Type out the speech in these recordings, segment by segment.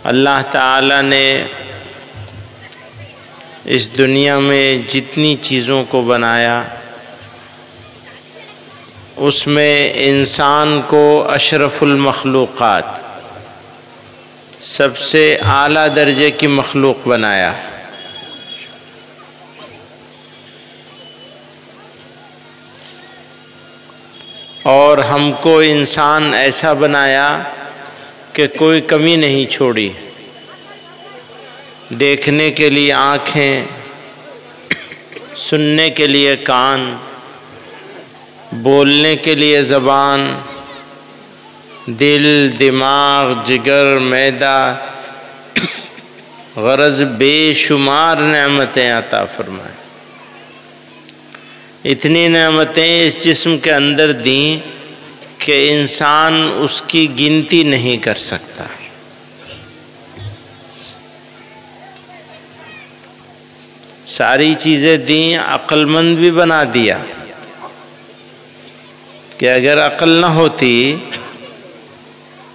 اللہ تعالیٰ نے اس دنیا میں جتنی چیزوں کو بنایا اس میں انسان کو اشرف المخلوقات، سب سے اعلیٰ درجے کی مخلوق بنایا۔ اور ہم کو انسان ایسا بنایا کہ کوئی کمی نہیں چھوڑی۔ دیکھنے کے لیے آنکھیں، سننے کے لیے کان، بولنے کے لیے زبان، دل، دماغ، جگر، معدہ، غرض بے شمار نعمتیں عطا فرمائے۔ اتنی نعمتیں اس جسم کے اندر دیں کہ انسان اس کی گنتی نہیں کر سکتا۔ ساری چیزیں دیں، عقل مند بھی بنا دیا کہ اگر عقل نہ ہوتی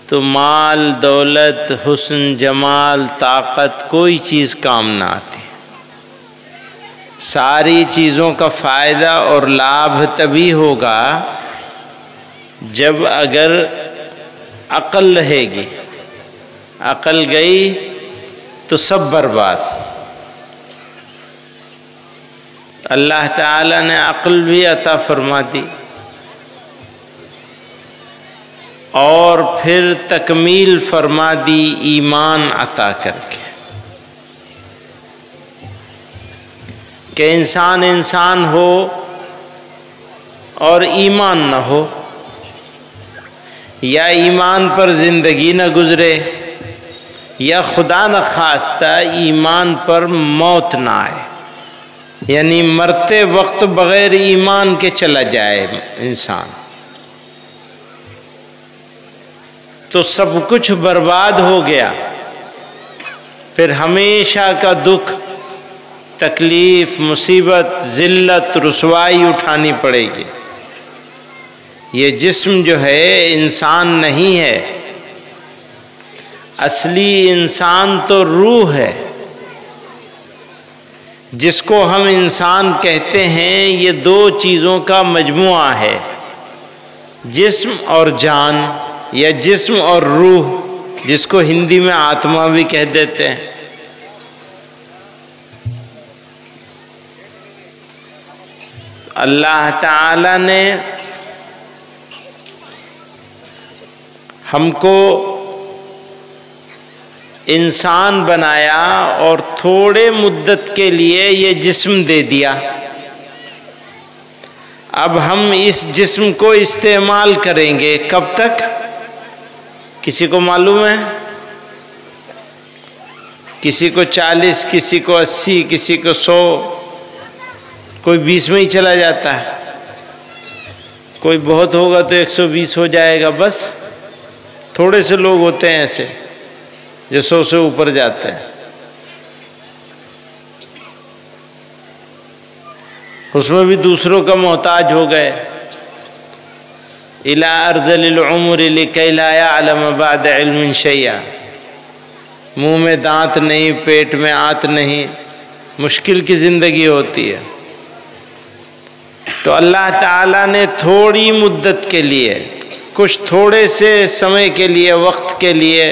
تو مال، دولت، حسن، جمال، طاقت کوئی چیز کام نہ آتی۔ ساری چیزوں کا فائدہ اور لابھ تبھی ہوگا جب اگر عقل رہے گی۔ عقل گئی تو سب برباد۔ اللہ تعالیٰ نے عقل بھی عطا فرما دی اور پھر تکمیل فرما دی ایمان عطا کر کے کہ انسان ہو اور ایمان نہ ہو، یا ایمان پر زندگی نہ گزرے، یا خدا نخواستہ ایمان پر موت نہ آئے، یعنی مرتے وقت بغیر ایمان کے چلا جائے انسان، تو سب کچھ برباد ہو گیا۔ پھر ہمیشہ کا دکھ، تکلیف، مصیبت، ذلت، رسوائی اٹھانی پڑے گی۔ یہ جسم جو ہے انسان نہیں ہے، اصلی انسان تو روح ہے، جس کو ہم انسان کہتے ہیں۔ یہ دو چیزوں کا مجموعہ ہے، جسم اور جان، یا جسم اور روح، جس کو ہندی میں آتما بھی کہہ دیتے ہیں۔ اللہ تعالی نے ہم کو انسان بنایا اور تھوڑے مدت کے لیے یہ جسم دے دیا۔ اب ہم اس جسم کو استعمال کریں گے کب تک؟ کسی کو معلوم ہے؟ کسی کو 40، کسی کو 80، کسی کو 100، کوئی 20 میں ہی چلا جاتا ہے، کوئی بہت ہوگا تو 120 ہو جائے گا۔ بس تھوڑے سے لوگ ہوتے ہیں ایسے جو 100 سے اوپر جاتے ہیں۔ اس میں بھی دوسروں کا محتاج ہو گئے۔ اِلَىٰ أَرْذَلِ الْعُمُرِ لِكَيْ لَا يَعْلَمَ بَعْدَ عِلْمٍ شَيْئًا۔ منہ میں دانت نہیں، پیٹ میں آنت نہیں، مشکل کی زندگی ہوتی ہے۔ تو اللہ تعالیٰ نے تھوڑی مدت کے لیے، کچھ تھوڑے سے سمے کے لیے، وقت کے لیے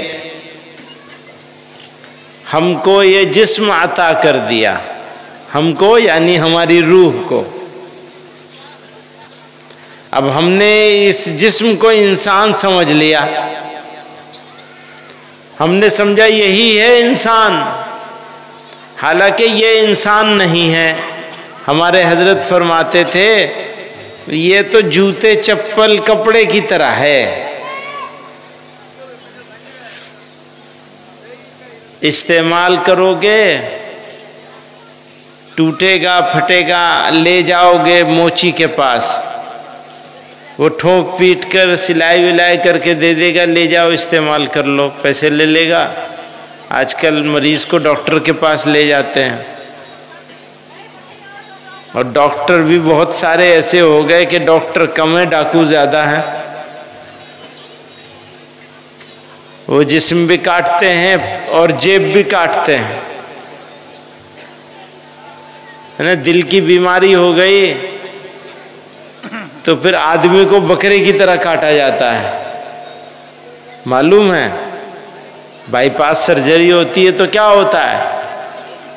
ہم کو یہ جسم عطا کر دیا۔ ہم کو یعنی ہماری روح کو۔ اب ہم نے اس جسم کو انسان سمجھ لیا، ہم نے سمجھا یہی ہے انسان، حالانکہ یہ انسان نہیں ہے۔ ہمارے حضرت فرماتے تھے یہ تو جوتے، چپل، کپڑے کی طرح ہے، استعمال کرو گے ٹوٹے گا، پھٹے گا، لے جاؤ گے موچی کے پاس، وہ ٹھونک پیٹ کر سلائی ولائی کر کے دے دے گا، لے جاؤ استعمال کر لو، پیسے لے لے گا۔ آج کل مریض کو ڈاکٹر کے پاس لے جاتے ہیں، اور ڈاکٹر بھی بہت سارے ایسے ہو گئے کہ ڈاکٹر کم ہے، ڈاکو زیادہ ہیں۔ وہ جسم بھی کاٹتے ہیں اور جیب بھی کاٹتے ہیں، ہے نا؟ دل کی بیماری ہو گئی تو پھر آدمی کو بکرے کی طرح کاٹا جاتا ہے، معلوم ہے؟ بائی پاس سرجری ہوتی ہے تو کیا ہوتا ہے،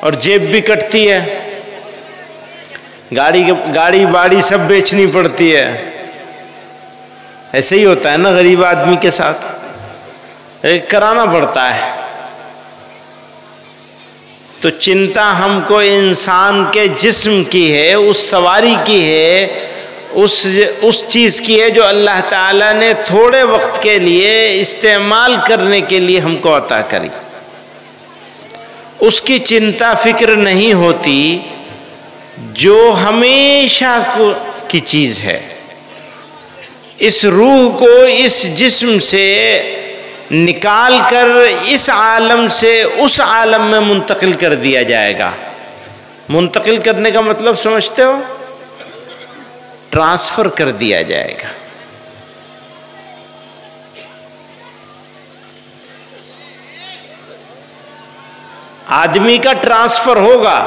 اور جیب بھی کٹتی ہے، گاڑی باڑی سب بیچنی پڑتی ہے۔ ایسے ہی ہوتا ہے نا غریب آدمی کے ساتھ، کرانا پڑتا ہے۔ تو چنتا ہم کو انسان کے جسم کی ہے، اس سواری کی ہے، اس چیز کی ہے جو اللہ تعالیٰ نے تھوڑے وقت کے لیے استعمال کرنے کے لیے ہم کو عطا کری۔ اس کی چنتا فکر نہیں ہوتی جو ہمیشہ کی چیز ہے۔ اس روح کو اس جسم سے نکال کر اس عالم سے اس عالم میں منتقل کر دیا جائے گا۔ منتقل کرنے کا مطلب سمجھتے ہو؟ ٹرانسفر کر دیا جائے گا۔ آدمی کا ٹرانسفر ہوگا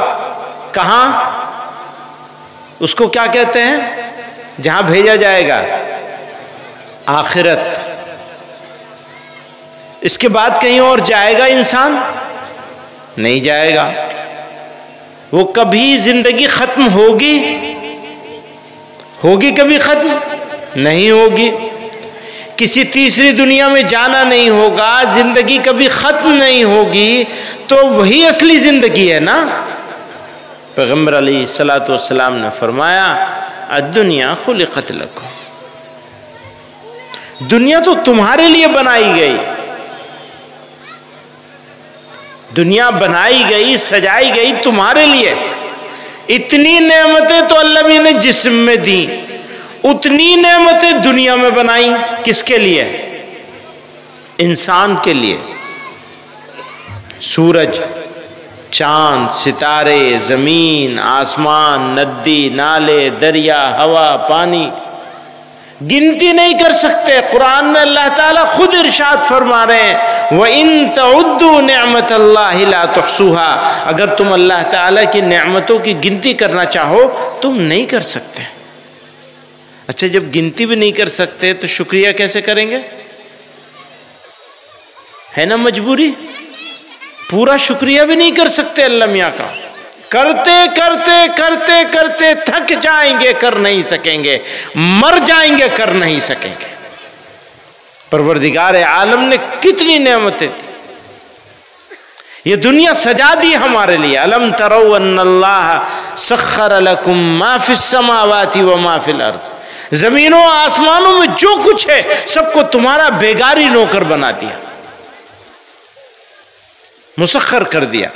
کہاں؟ اس کو کیا کہتے ہیں جہاں بھیجا جائے گا؟ آخرت۔ اس کے بعد کہیں اور جائے گا انسان؟ نہیں جائے گا۔ وہ کبھی زندگی ختم ہوگی کبھی ختم نہیں ہوگی۔ کسی تیسری دنیا میں جانا نہیں ہوگا، زندگی کبھی ختم نہیں ہوگی، تو وہی اصلی زندگی ہے نا۔ پیغمبر علیہ الصلوۃ والسلام نے فرمایا الدنیا خلقت لکم، دنیا تو تمہارے لیے بنائی گئی، دنیا بنائی گئی سجائی گئی تمہارے لیے۔ اتنی نعمتیں تو اللہ نے جسم میں دی، اتنی نعمتیں دنیا میں بنائی، کس کے لیے؟ انسان کے لیے۔ سورج، چاند، ستارے، زمین، آسمان، ندی، نالے، دریا، ہوا، پانی، گنتی نہیں کر سکتے۔ قرآن میں اللہ تعالیٰ خود ارشاد فرما رہے ہیں وَإِن تَعُدُّوا نِعْمَةَ اللَّهِ لَا تُحْصُوهَا، اگر تم اللہ تعالیٰ کی نعمتوں کی گنتی کرنا چاہو تم نہیں کر سکتے۔ اچھا، جب گنتی بھی نہیں کر سکتے تو شکریہ کیسے کریں گے؟ ہے نا مجبوری؟ پورا شکریہ بھی نہیں کر سکتے اللہ میاں کا، کرتے کرتے کرتے کرتے تھک جائیں گے، کر نہیں سکیں گے، مر جائیں گے، کر نہیں سکیں گے۔ پروردگار عالم نے کتنی نعمتیں دی، یہ دنیا سجا دی ہمارے لیے۔ الم تروا ان اللہ سخر لکم ما فی السماوات و ما فی الارض، زمینوں آسمانوں میں جو کچھ ہے سب کو تمہارا بیگاری نوکر بنا دیا، مسخر کر دیا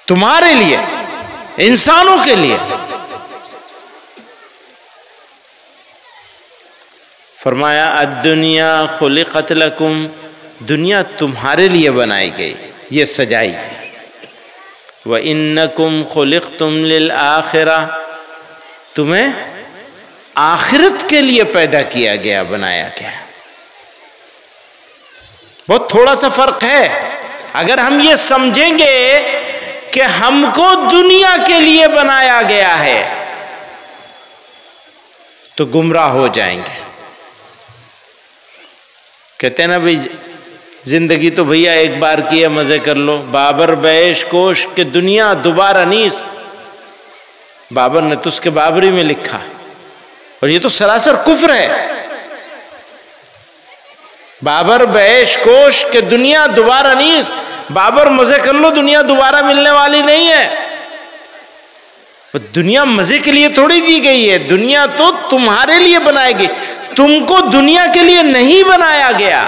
تمہارے لیے، انسانوں کے لیے۔ فرمایا الدنیا خلقت لکم، دنیا تمہارے لیے بنائی گئی، یہ سجائی گئی۔ وَإِنَّكُمْ خُلِقْتُمْ لِلْآخِرَةِ، تمہیں آخرت کے لیے پیدا کیا گیا، بنایا گیا۔ بہت تھوڑا سا فرق ہے۔ اگر ہم یہ سمجھیں گے کہ ہم کو دنیا کے لیے بنایا گیا ہے تو گمراہ ہو جائیں گے۔ کہتے ہیں نا بھئی زندگی تو بھیا ایک بار کی ہے، مزے کر لو۔ بابر بیش کوش کہ دنیا دوبارہ نیست، بابر نے تو اس کے بابری میں لکھا، اور یہ تو سراسر کفر ہے۔ بابر بیش کوش کہ دنیا دوبارہ نیست، بابر مزے کر لو، دنیا دوبارہ ملنے والی نہیں ہے۔ دنیا مزے کے لیے تھوڑی دی گئی ہے، دنیا تو تمہارے لیے بنائی گئی، تم کو دنیا کے لیے نہیں بنایا گیا۔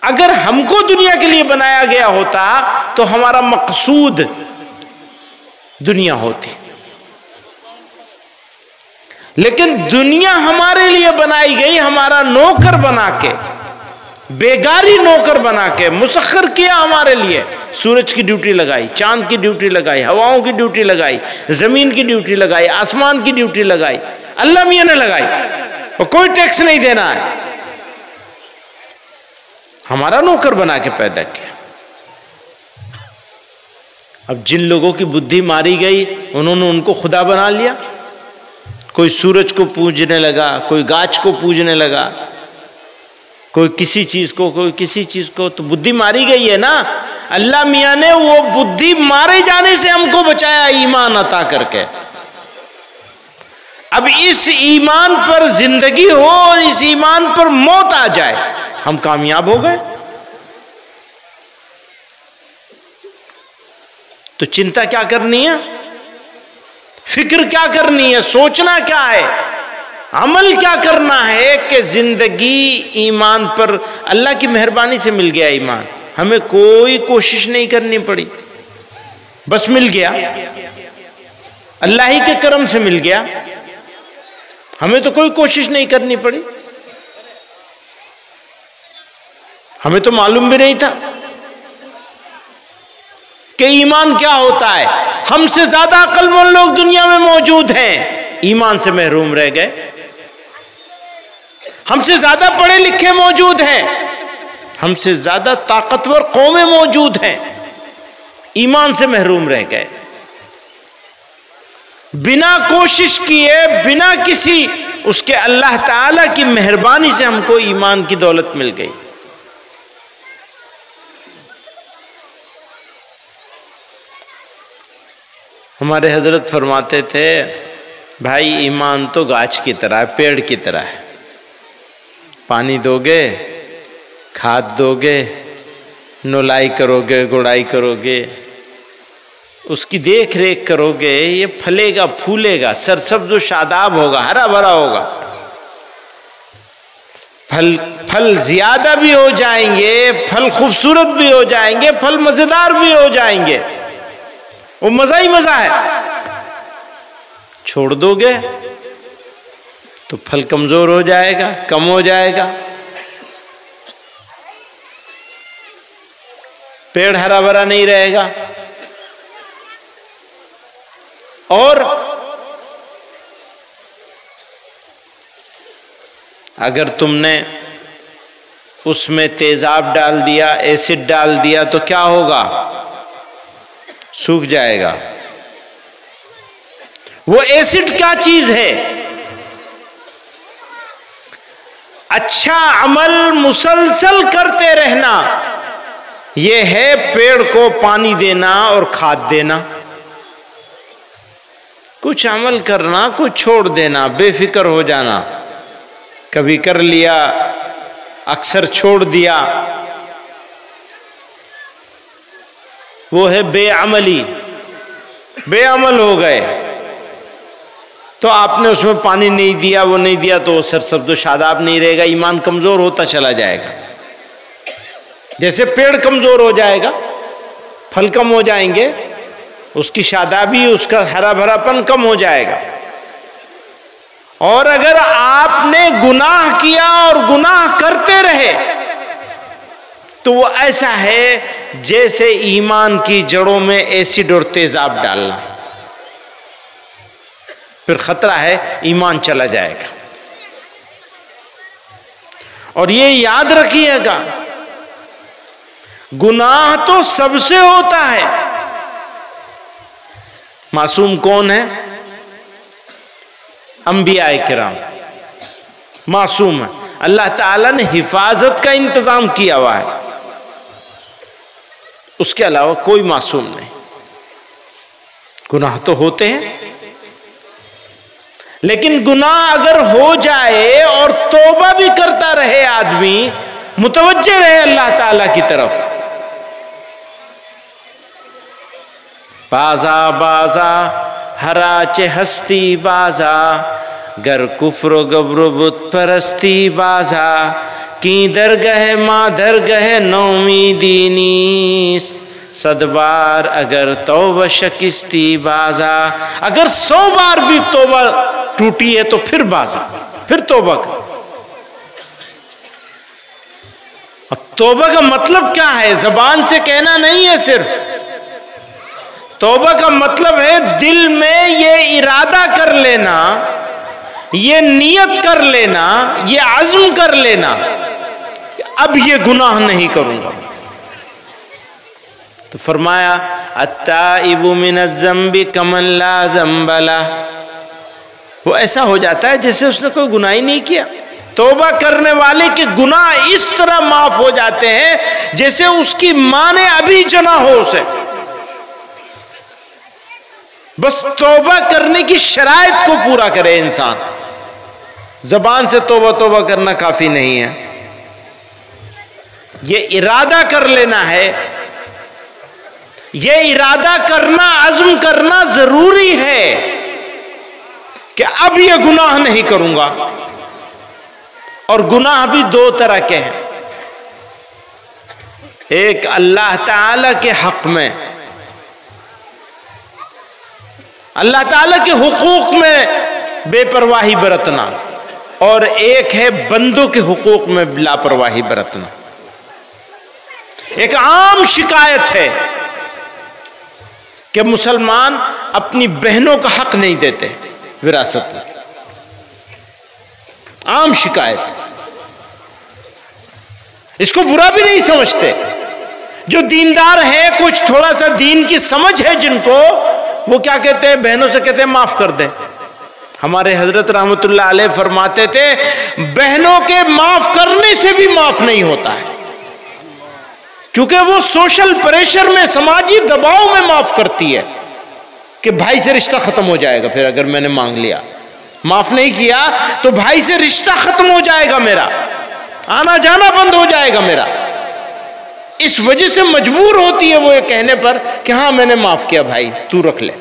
اگر ہم کو دنیا کے لیے بنایا گیا ہوتا تو ہمارا مقصود دنیا ہوتی، لیکن دنیا ہمارے لیے بنائی گئی، ہمارا نوکر بنا کے، بیگاری نوکر بنا کے مسخر کیا ہمارے لیے۔ سورج کی ڈیوٹی لگائی، چاند کی ڈیوٹی لگائی، ہواؤں کی ڈیوٹی لگائی، زمین کی ڈیوٹی لگائی، آسمان کی ڈیوٹی لگائی، اللہ میاں نے لگائی، اور کوئی ٹیکس نہیں دینا ہے۔ ہمارا نوکر بنا کے پیدا کیا۔ اب جن لوگوں کی بدھی ماری گئی انہوں نے ان کو خدا بنا لیا، کوئی سورج کو پوجنے لگا، کوئی گاچ کو پوجنے لگا، کوئی کسی چیز کو، کوئی کسی چیز کو، تو بدھی ماری گئی ہے نا۔ اللہ میاں نے وہ بدھی مارے جانے سے ہم کو بچایا ایمان عطا کر کے۔ اب اس ایمان پر زندگی ہو اور اس ایمان پر موت آ جائے، ہم کامیاب ہو گئے۔ تو چنتا کیا کرنی ہے، فکر کیا کرنی ہے، سوچنا کیا ہے، عمل کیا کرنا ہے کہ زندگی ایمان پر، اللہ کی مہربانی سے مل گیا ایمان، ہمیں کوئی کوشش نہیں کرنی پڑی، بس مل گیا، اللہ ہی کے کرم سے مل گیا، ہمیں تو کوئی کوشش نہیں کرنی پڑی، ہمیں تو معلوم بھی نہیں تھا کہ ایمان کیا ہوتا ہے۔ ہم سے زیادہ عقل مند لوگ دنیا میں موجود ہیں، ایمان سے محروم رہ گئے۔ ہم سے زیادہ پڑھے لکھے موجود ہیں، ہم سے زیادہ طاقتور قومیں موجود ہیں، ایمان سے محروم رہ گئے۔ بنا کوشش کیے، بنا کسی اس کے اللہ تعالی کی مہربانی سے ہم کو ایمان کی دولت مل گئی۔ ہمارے حضرت فرماتے تھے بھائی ایمان تو گاچھ کی طرح ہے، پیڑ کی طرح ہے، پانی دو گے، کھاد دو گے، نولائی کرو گے، گڑائی کرو گے، اس کی دیکھ ریکھ کرو گے، یہ پھلے گا، پھولے گا، سرسبز و شاداب ہوگا، ہرا بھرا ہوگا، پھل زیادہ بھی ہو جائیں گے، پھل خوبصورت بھی ہو جائیں گے، پھل مزیدار بھی ہو جائیں گے، وہ مزہ ہی مزہ ہے۔ چھوڑ دو گے تو پھل کمزور ہو جائے گا، کم ہو جائے گا، پیڑ ہرا بھرا نہیں رہے گا۔ اور اگر تم نے اس میں تیزاب ڈال دیا، ایسڈ ڈال دیا تو کیا ہوگا؟ سوکھ جائے گا۔ وہ ایسڈ کیا چیز ہے؟ اچھا عمل مسلسل کرتے رہنا، یہ ہے پیڑ کو پانی دینا اور کھاد دینا۔ کچھ عمل کرنا، کچھ چھوڑ دینا، بے فکر ہو جانا، کبھی کر لیا، اکثر چھوڑ دیا، وہ ہے بے عملی، بے عمل ہو گئے۔ تو آپ نے اس میں پانی نہیں دیا، وہ نہیں دیا، تو وہ سرسبز و شاداب نہیں رہے گا، ایمان کمزور ہوتا چلا جائے گا۔ جیسے پیڑ کمزور ہو جائے گا، پھل کم ہو جائیں گے، اس کی شادابی، اس کا ہرا بھرا پن کم ہو جائے گا۔ اور اگر آپ نے گناہ کیا اور گناہ کرتے رہے تو وہ ایسا ہے جیسے ایمان کی جڑوں میں ایسڈ اور تیزاب ڈالنا، پھر خطرہ ہے ایمان چلا جائے گا۔ اور یہ یاد رکھیے گا، گناہ تو سب سے ہوتا ہے۔ معصوم کون ہے؟ انبیاء کرام معصوم ہے، اللہ تعالیٰ نے حفاظت کا انتظام کیا ہوا ہے، اس کے علاوہ کوئی معصوم نہیں۔ گناہ تو ہوتے ہیں، لیکن گناہ اگر ہو جائے اور توبہ بھی کرتا رہے، آدمی متوجہ رہے اللہ تعالیٰ کی طرف، بازا بازا ہرا چہ ہستی بازا، گر کفر و گبر و بت پرستی بازا، کی درگہ ماں درگہ نومیدی نیست، صد بار اگر توبہ شکستی بازا۔ اگر 100 بار بھی توبہ ٹوٹی ہے تو پھر بازا، پھر توبہ کر۔ توبہ کا مطلب کیا ہے؟ زبان سے کہنا نہیں ہے صرف، توبہ کا مطلب ہے دل میں یہ ارادہ کر لینا، یہ نیت کر لینا، یہ عزم کر لینا، اب یہ گناہ نہیں کروں گا. تو فرمایا التائب من الذنب کمن لا ذنب لہ، وہ ایسا ہو جاتا ہے جیسے اس نے کوئی گناہ ہی نہیں کیا. توبہ کرنے والے کے گناہ اس طرح معاف ہو جاتے ہیں جیسے اس کی ماں نے ابھی جنا ہو اسے. بس توبہ کرنے کی شرائط کو پورا کرے انسان. زبان سے توبہ توبہ کرنا کافی نہیں ہے، یہ ارادہ کر لینا ہے. یہ ارادہ کرنا، عزم کرنا ضروری ہے کہ اب یہ گناہ نہیں کروں گا. اور گناہ بھی دو طرح کے ہیں. ایک اللہ تعالی کے حق میں، اللہ تعالی کے حقوق میں بے پرواہی برتنا، اور ایک ہے بندوں کے حقوق میں لاپرواہی برتنا. ایک عام شکایت ہے کہ مسلمان اپنی بہنوں کا حق نہیں دیتے وراثت میں. عام شکایت، اس کو برا بھی نہیں سمجھتے. جو دیندار ہیں، کچھ تھوڑا سا دین کی سمجھ ہے جن کو، وہ کیا کہتے ہیں؟ بہنوں سے کہتے ہیں معاف کر دیں. ہمارے حضرت رحمت اللہ علیہ فرماتے تھے بہنوں کے معاف کرنے سے بھی معاف نہیں ہوتا ہے، کیونکہ وہ سوشل پریشر میں، سماجی دباؤ میں معاف کرتی ہے کہ بھائی سے رشتہ ختم ہو جائے گا. پھر اگر میں نے مانگ لیا، معاف نہیں کیا تو بھائی سے رشتہ ختم ہو جائے گا، میرا آنا جانا بند ہو جائے گا میرا. اس وجہ سے مجبور ہوتی ہے وہ یہ کہنے پر کہ ہاں میں نے معاف کیا بھائی، تو رکھ لے.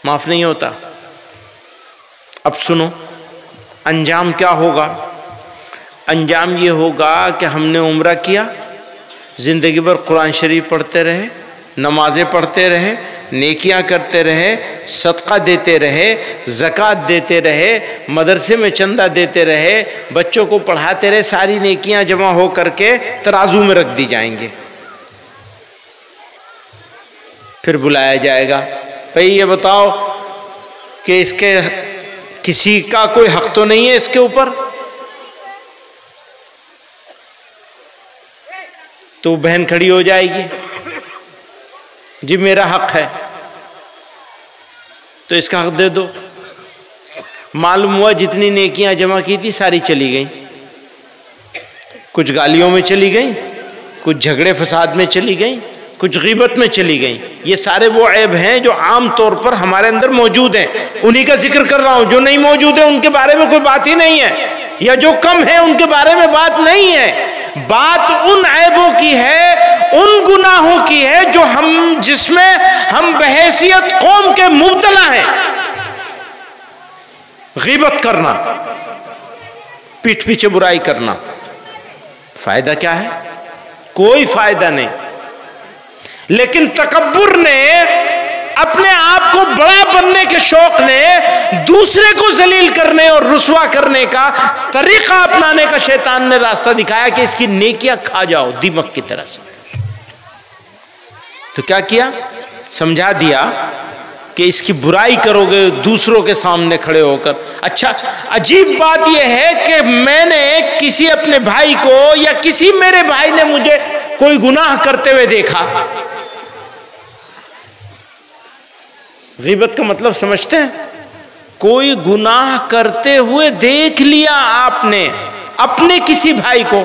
معاف نہیں ہوتا. اب سنو انجام کیا ہوگا. انجام یہ ہوگا کہ ہم نے عمرہ کیا، زندگی بھر قرآن شریف پڑھتے رہے، نمازیں پڑھتے رہے، نیکیاں کرتے رہے، صدقہ دیتے رہے، زکوٰۃ دیتے رہے، مدرسے میں چندہ دیتے رہے، بچوں کو پڑھاتے رہے. ساری نیکیاں جمع ہو کر کے ترازو میں رکھ دی جائیں گے. پھر بلایا جائے گا، بھئی یہ بتاؤ کہ اس کے کسی کا کوئی حق تو نہیں ہے اس کے اوپر؟ تو بہن کھڑی ہو جائے گی، جی میرا حق ہے تو اس کا حق دے دو. معلوم ہوا جتنی نیکیاں جمع کی تھی ساری چلی گئیں. کچھ گالیوں میں چلی گئیں، کچھ جھگڑے فساد میں چلی گئیں، کچھ غیبت میں چلی گئیں. یہ سارے وہ عیب ہیں جو عام طور پر ہمارے اندر موجود ہیں. انہی کا ذکر کر رہا ہوں. جو نہیں موجود ہیں ان کے بارے میں کوئی بات ہی نہیں ہے، یا جو کم ہیں ان کے بارے میں بات نہیں ہے. بات ان عیبوں کی ہے، ان گناہوں کی ہے جو جس میں ہم بحیثیت قوم کے مبتلا ہیں. غیبت کرنا، پیٹھ پیچھے برائی کرنا، فائدہ کیا ہے؟ کوئی فائدہ نہیں. لیکن تکبر نے، اپنے آپ کو بڑا بننے کے شوق نے، دوسرے کو ذلیل کرنے اور رسوا کرنے کا طریقہ اپنانے کا شیطان نے راستہ دکھایا کہ اس کی نیکیاں کھا جاؤ دیمک کی طرح سے. تو کیا کیا؟ سمجھا دیا کہ اس کی برائی کرو گے دوسروں کے سامنے کھڑے ہو کر. اچھا عجیب بات یہ ہے کہ میں نے کسی اپنے بھائی کو، یا کسی میرے بھائی نے مجھے کوئی گناہ کرتے ہوئے دیکھا. غیبت کا مطلب سمجھتے ہیں؟ کوئی گناہ کرتے ہوئے دیکھ لیا آپ نے اپنے کسی بھائی کو،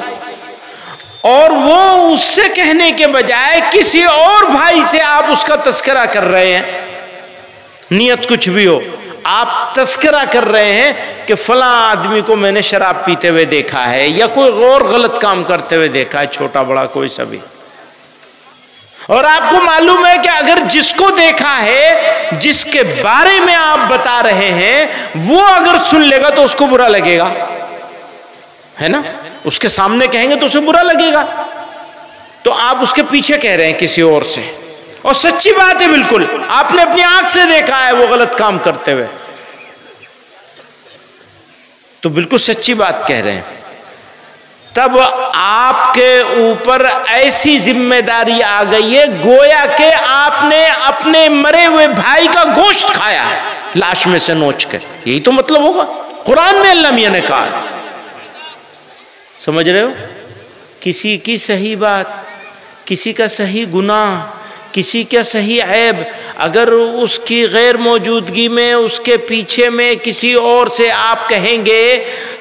اور وہ اس سے کہنے کے بجائے کسی اور بھائی سے آپ اس کا تذکرہ کر رہے ہیں. نیت کچھ بھی ہو، آپ تذکرہ کر رہے ہیں کہ فلاں آدمی کو میں نے شراب پیتے ہوئے دیکھا ہے، یا کوئی اور غلط کام کرتے ہوئے دیکھا ہے، چھوٹا بڑا کوئی سا بھی. اور آپ کو معلوم ہے کہ اگر جس کو دیکھا ہے، جس کے بارے میں آپ بتا رہے ہیں، وہ اگر سن لے گا تو اس کو برا لگے گا، ہے نا؟ اس کے سامنے کہیں گے تو اسے برا لگے گا. تو آپ اس کے پیچھے کہہ رہے ہیں کسی اور سے، اور سچی بات ہے بالکل، آپ نے اپنی آنکھ سے دیکھا ہے وہ غلط کام کرتے ہوئے، تو بالکل سچی بات کہہ رہے ہیں. تب آپ کے اوپر ایسی ذمہ داری آ گئی ہے گویا کہ آپ نے اپنے مرے ہوئے بھائی کا گوشت کھایا ہے لاش میں سے نوچ کر. یہی تو مطلب ہوگا. قرآن میں اللہ میاں نے کہا. سمجھ رہے ہو؟ کسی کی صحیح بات، کسی کا صحیح گناہ، کسی کا صحیح عیب، اگر اس کی غیر موجودگی میں اس کے پیچھے میں کسی اور سے آپ کہیں گے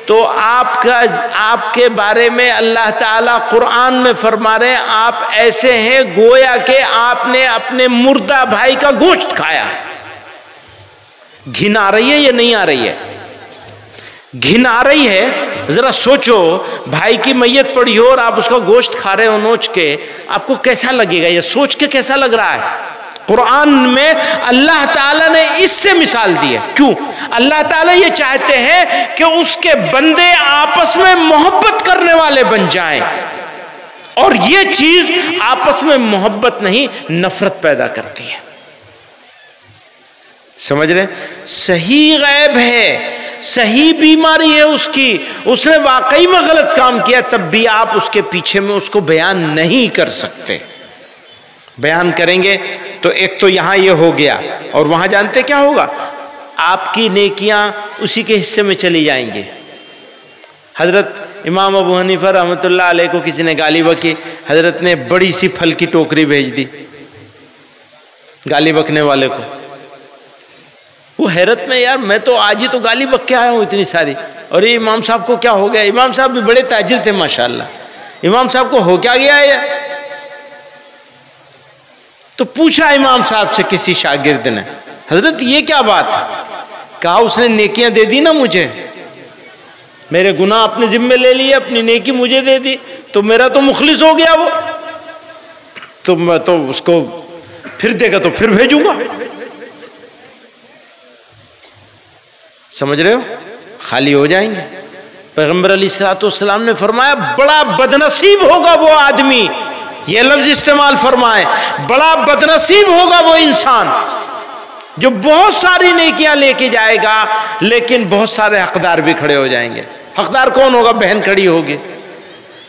تو آپ کے بارے میں اللہ تعالیٰ قرآن میں فرما رہے ہیں آپ ایسے ہیں گویا کہ آپ نے اپنے مردہ بھائی کا گوشت کھایا۔ گھن آ رہی ہے یا نہیں آ رہی ہے؟ گھن آ رہی ہے؟ ذرا سوچو، بھائی کی میت پڑی ہو اور آپ اس کا گوشت کھا رہے ہو نوچ کے، آپ کو کیسا لگے گا؟ یہ سوچ کے کیسا لگ رہا ہے؟ قرآن میں اللہ تعالیٰ نے اس سے مثال دی ہے۔ کیوں؟ اللہ تعالیٰ یہ چاہتے ہیں کہ اس کے بندے آپس میں محبت کرنے والے بن جائیں، اور یہ چیز آپس میں محبت نہیں نفرت پیدا کرتی ہے۔ سمجھ رہے؟ صحیح غیب ہے، صحیح بیماری ہے اس نے واقعی میں غلط کام کیا، تب بھی آپ اس کے پیچھے میں اس کو بیان نہیں کر سکتے۔ بیان کریں گے تو ایک تو یہاں یہ ہو گیا، اور وہاں جانتے کیا ہوگا؟ آپ کی نیکیاں اسی کے حصے میں چلی جائیں گے۔ حضرت امام ابو حنیفہ رحمۃ اللہ علیہ کو کسی نے گالی بکی، حضرت نے بڑی سی پھل کی ٹوکری بھیج دی گالی بکنے والے کو۔ وہ حیرت میں، یار میں تو آج ہی تو گالی بک کے آیا ہوں اتنی ساری، اور یہ امام صاحب کو کیا ہو گیا؟ امام صاحب بھی بڑے تاجر تھے ماشاءاللہ، امام صاحب کو ہو کیا گیا ہے؟ تو پوچھا امام صاحب سے کسی شاگرد نے، حضرت یہ کیا بات ہے؟ کہا اس نے نیکیاں دے دی نا مجھے، میرے گناہ اپنے ذمے لے لیے، اپنی نیکی مجھے دے دی، تو میرا تو مخلص ہو گیا وہ، تو میں تو اس کو پھر دے گا تو پھر بھیجوں گا۔ سمجھ رہے ہو؟ خالی ہو جائیں گے۔ پیغمبر علیہ الصلوۃ والسلام نے فرمایا بڑا بدنصیب ہوگا وہ آدمی، یہ لفظ استعمال فرمائے، بڑا بدنصیب ہوگا وہ انسان جو بہت ساری نیکیاں لے کے جائے گا لیکن بہت سارے حقدار بھی کھڑے ہو جائیں گے۔ حقدار کون ہوگا؟ بہن کھڑی ہوگی،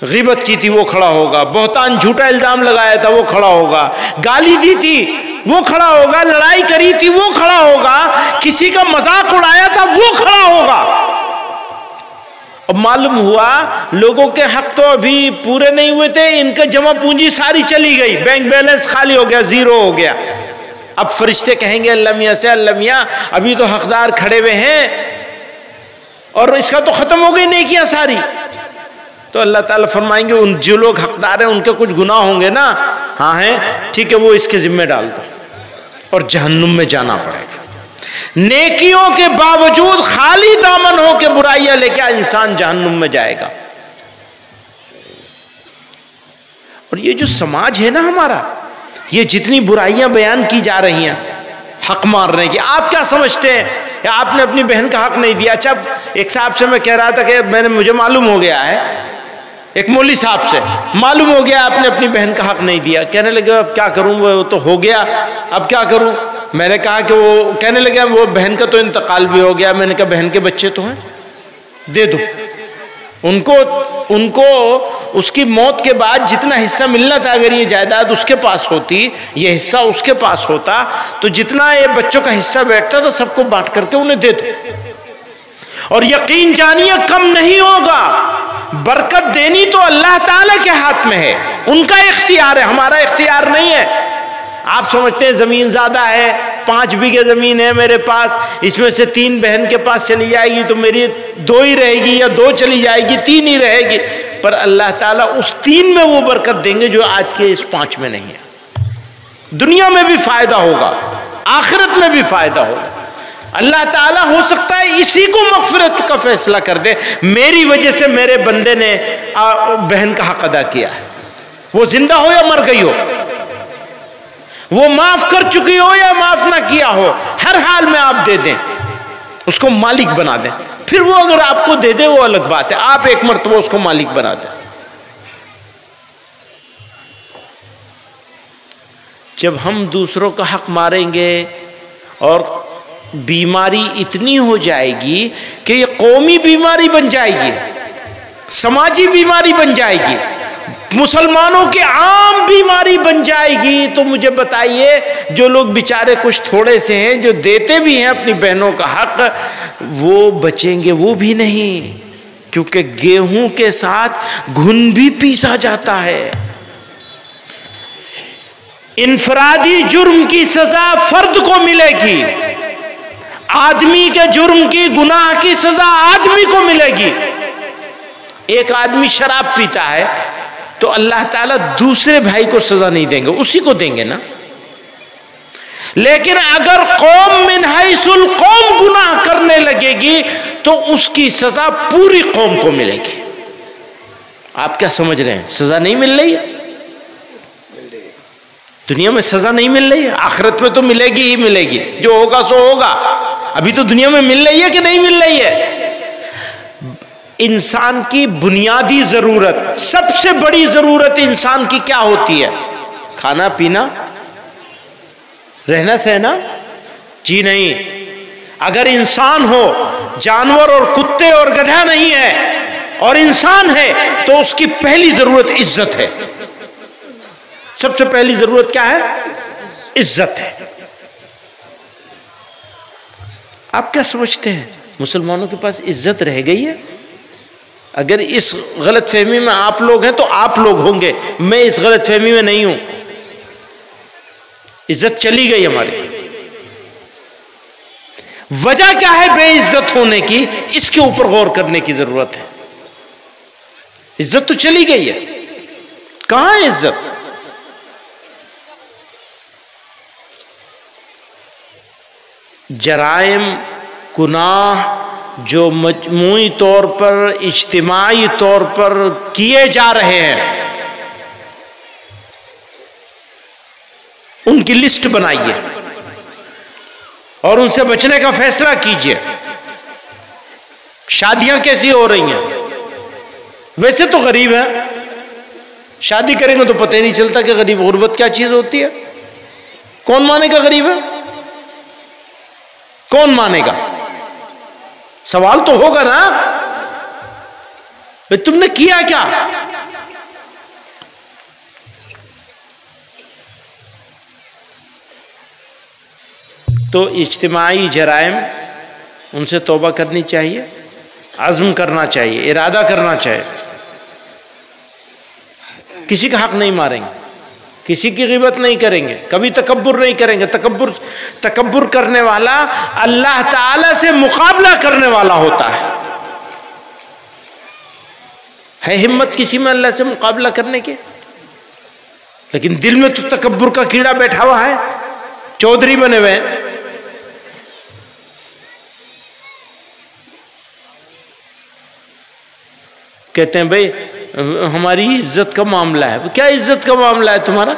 غیبت کی تھی وہ کھڑا ہوگا، بہتان جھوٹا الزام لگایا تھا وہ کھڑا ہوگا، گالی دی تھی وہ کھڑا ہوگا، لڑائی کری تھی وہ کھڑا ہوگا، کسی کا مذاق اڑایا تھا وہ کھڑا ہوگا۔ اب معلوم ہوا لوگوں کے حق تو ابھی پورے نہیں ہوئے تھے، ان کا جمع پونجی ساری چلی گئی، بینک بیلنس خالی ہو گیا، زیرو ہو گیا۔ اب فرشتے کہیں گے اللہ میاں سے، اللہ میاں ابھی تو حقدار کھڑے ہوئے ہیں اور اس کا تو ختم ہو گئی نیکیاں ساری۔ تو اللہ تعالیٰ فرمائیں گے ان جو لوگ حقدار ہیں ان کے کچھ گناہ ہوں گے نا، ہاں ہیں ٹھیک ہے، وہ اس کے ذمہ ڈال دو اور جہنم میں جانا پڑے گا۔ نیکیوں کے باوجود خالی دامن ہو کے برائیاں لے کے انسان جہنم میں جائے گا۔ اور یہ جو سماج ہے نا ہمارا، یہ جتنی برائیاں بیان کی جا رہی ہیں حق مارنے کی، آپ کیا سمجھتے ہیں کہ آپ نے اپنی بہن کا حق نہیں دیا؟ اچھا ایک صاحب سے میں کہہ رہا تھا کہ مجھے معلوم ہو گیا ہے، ایک مولوی صاحب سے معلوم ہو گیا آپ نے اپنی بہن کا حق نہیں دیا، کہنے لگے اب کیا کروں، وہ تو ہو گیا اب کیا کروں؟ میں نے کہا کہ وہ کہنے لگا وہ بہن کا تو انتقال بھی ہو گیا۔ میں نے کہا بہن کے بچے تو ہیں، دے دو ان کو اس کی موت کے بعد جتنا حصہ ملنا تھا، اگر یہ جائیداد اس کے پاس ہوتی، یہ حصہ اس کے پاس ہوتا، تو جتنا یہ بچوں کا حصہ بیٹھتا تھا سب کو بانٹ کر کے انہیں دے دو۔ اور یقین جانیے کم نہیں ہوگا، برکت دینی تو اللہ تعالیٰ کے ہاتھ میں ہے، ان کا اختیار ہے، ہمارا اختیار نہیں ہے۔ آپ سمجھتے ہیں زمین زیادہ ہے، 5 بیگھے زمین ہے میرے پاس، اس میں سے 3 بہن کے پاس چلی جائے گی تو میری 2 ہی رہے گی، یا 2 چلی جائے گی 3 ہی رہے گی، پر اللہ تعالیٰ اس 3 میں وہ برکت دیں گے جو آج کے اس 5 میں نہیں ہے۔ دنیا میں بھی فائدہ ہوگا، آخرت میں بھی فائدہ ہوگا۔ اللہ تعالیٰ ہو سکتا ہے اسی کو مغفرت کا فیصلہ کر دے، میری وجہ سے میرے بندے نے بہن کا حق ادا کیا ہے، وہ زندہ ہو یا مر گئی ہو، وہ معاف کر چکی ہو یا معاف نہ کیا ہو، ہر حال میں آپ دے دیں، اس کو مالک بنا دیں۔ پھر وہ اگر آپ کو دے دے وہ الگ بات ہے، آپ ایک مرتبہ اس کو مالک بنا دیں۔ جب ہم دوسروں کا حق ماریں گے اور بیماری اتنی ہو جائے گی کہ یہ قومی بیماری بن جائے گی، سماجی بیماری بن جائے گی، مسلمانوں کی عام بیماری بن جائے گی، تو مجھے بتائیے جو لوگ بیچارے کچھ تھوڑے سے ہیں جو دیتے بھی ہیں اپنی بہنوں کا حق، وہ بچیں گے وہ بھی نہیں۔ کیونکہ گیہوں کے ساتھ گھن بھی پیسا جاتا ہے۔ انفرادی جرم کی سزا فرد کو ملے گی، آدمی کے جرم کی، گناہ کی سزا آدمی کو ملے گی۔ ایک آدمی شراب پیتا ہے تو اللہ تعالیٰ دوسرے بھائی کو سزا نہیں دیں گے، اسی کو دیں گے نا۔ لیکن اگر قوم من حیث القوم گناہ کرنے لگے گی تو اس کی سزا پوری قوم کو ملے گی۔ آپ کیا سمجھ رہے ہیں؟ سزا نہیں مل رہی ہے؟ دنیا میں سزا نہیں مل رہی ہے، آخرت میں تو ملے گی ہی ملے گی، جو ہوگا سو ہوگا۔ ابھی تو دنیا میں مل رہی ہے کہ نہیں مل رہی ہے؟ انسان کی بنیادی ضرورت، سب سے بڑی ضرورت انسان کی کیا ہوتی ہے؟ کھانا پینا، رہنا سہنا؟ جی نہیں۔ اگر انسان ہو، جانور اور کتے اور گدھا نہیں ہے اور انسان ہے، تو اس کی پہلی ضرورت عزت ہے۔ سب سے پہلی ضرورت کیا ہے؟ عزت ہے۔ آپ کیا سمجھتے ہیں مسلمانوں کے پاس عزت رہ گئی ہے؟ اگر اس غلط فہمی میں آپ لوگ ہیں تو آپ لوگ ہوں گے، میں اس غلط فہمی میں نہیں ہوں۔ عزت چلی گئی ہماری۔ وجہ کیا ہے بے عزت ہونے کی؟ اس کے اوپر غور کرنے کی ضرورت ہے۔ عزت تو چلی گئی ہے، کہاں ہے عزت؟ جرائم، گناہ جو مجموعی طور پر، اجتماعی طور پر کیے جا رہے ہیں، ان کی لسٹ بنائیے اور ان سے بچنے کا فیصلہ کیجئے۔ شادیاں کیسی ہو رہی ہیں؟ ویسے تو غریب ہیں، شادی کریں گے تو پتہ ہی نہیں چلتا کہ غریب غربت کیا چیز ہوتی ہے۔ کون مانے گا غریب ہے؟ کون مانے گا؟ سوال تو ہوگا نا، بھئی تم نے کیا کیا؟ تو اجتماعی جرائم، ان سے توبہ کرنی چاہیے، عزم کرنا چاہیے، ارادہ کرنا چاہیے۔ کسی کا حق نہیں ماریں گے، کسی کی غیبت نہیں کریں گے، کبھی تکبر نہیں کریں گے۔ تکبر کرنے والا اللہ تعالی سے مقابلہ کرنے والا ہوتا ہے ہمت کسی میں اللہ سے مقابلہ کرنے کے؟ لیکن دل میں تو تکبر کا کیڑا بیٹھا ہوا ہے، چودھری بنے ہوئے ہیں۔ کہتے ہیں بھئی ہماری عزت کا معاملہ ہے۔ کیا عزت کا معاملہ ہے تمہارا؟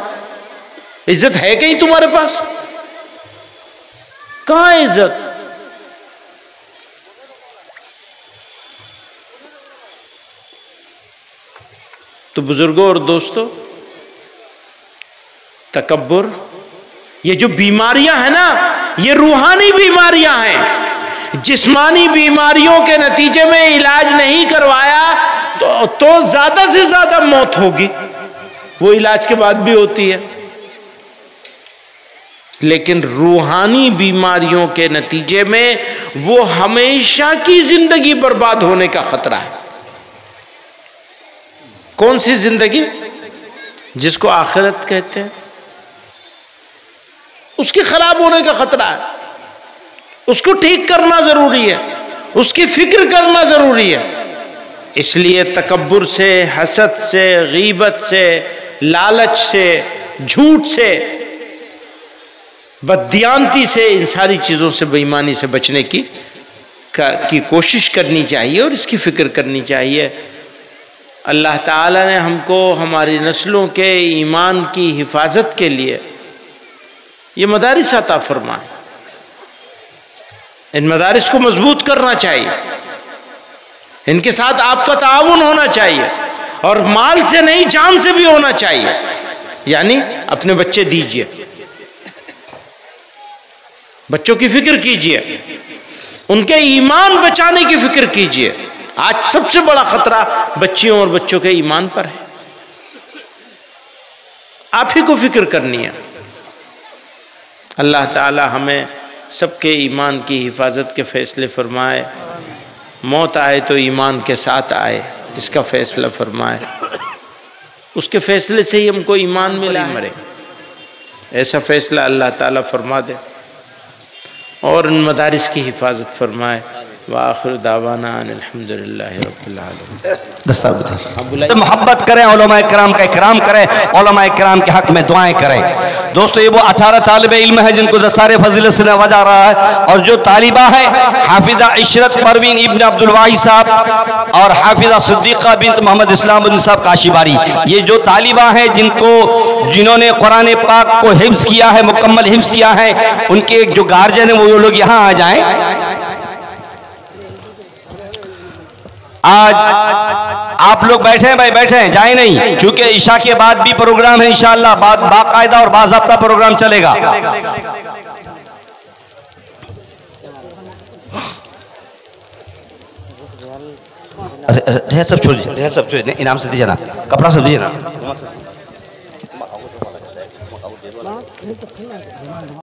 عزت ہے کہیں تمہارے پاس؟ کہاں ہے عزت؟ تو بزرگوں اور دوستوں، تکبر، یہ جو بیماریاں ہیں نا، یہ روحانی بیماریاں ہیں۔ جسمانی بیماریوں کے نتیجے میں علاج نہیں کروایا تو زیادہ سے زیادہ موت ہوگی، وہ علاج کے بعد بھی ہوتی ہے۔ لیکن روحانی بیماریوں کے نتیجے میں وہ ہمیشہ کی زندگی برباد ہونے کا خطرہ ہے۔ کون سی زندگی؟ جس کو آخرت کہتے ہیں، اس کے خراب ہونے کا خطرہ ہے۔ اس کو ٹھیک کرنا ضروری ہے، اس کی فکر کرنا ضروری ہے۔ اس لیے تکبر سے، حسد سے، غیبت سے، لالچ سے، جھوٹ سے، بددیانتی سے، ان ساری چیزوں سے، بے ایمانی سے بچنے کی کوشش کرنی چاہیے اور اس کی فکر کرنی چاہیے۔ اللہ تعالیٰ نے ہم کو ہماری نسلوں کے ایمان کی حفاظت کے لیے یہ مدارس عطا فرمائے۔ ان مدارس کو مضبوط کرنا چاہیے، ان کے ساتھ آپ کا تعاون ہونا چاہیے، اور مال سے نہیں جان سے بھی ہونا چاہیے۔ یعنی اپنے بچے دیجئے، بچوں کی فکر کیجئے، ان کے ایمان بچانے کی فکر کیجئے۔ آج سب سے بڑا خطرہ بچیوں اور بچوں کے ایمان پر ہے، آپ ہی کو فکر کرنی ہے۔ اللہ تعالی ہمیں سب کے ایمان کی حفاظت کے فیصلے فرمائے۔ موت آئے تو ایمان کے ساتھ آئے، اس کا فیصلہ فرمائے، اس کے فیصلے سے ہی ہم کو ایمان ملا مرے، ایسا فیصلہ اللہ تعالیٰ فرما دے اور ان مدارس کی حفاظت فرمائے۔ وآخر دعوانا ان الحمدللہ رب العالمین۔ محبت کریں، علماء کرام کا اکرام کریں، علماء کرام کے حق میں دعائیں کریں۔ دوستو یہ وہ 18 طالب علم ہیں جن کو دستار فضیلت سے نوازا رہا ہے، اور جو طالبہ ہیں حافظہ عشرت پروین ابن عبدالواحد صاحب اور حافظہ صدیقہ بنت محمد اسلام الدین صاحب کاشی باری، یہ جو طالبہ ہیں جنہوں نے قرآن پاک کو حفظ کیا ہے، مکمل حفظ کیا ہے، ان کے جو گارجن ہیں وہ لوگ یہاں آ جائیں۔ آج آپ لوگ بیٹھے ہیں بھائی، بیٹھے ہیں، جائیں نہیں، چونکہ عشاء کے بعد بھی پروگرام ہے انشاءاللہ، باقاعدہ اور باضابطہ پروگرام چلے گا۔ ڈھیر سب چھوڑ دیجیے، انعام سے دیجیے نا، کپڑا سب دیجیے نا۔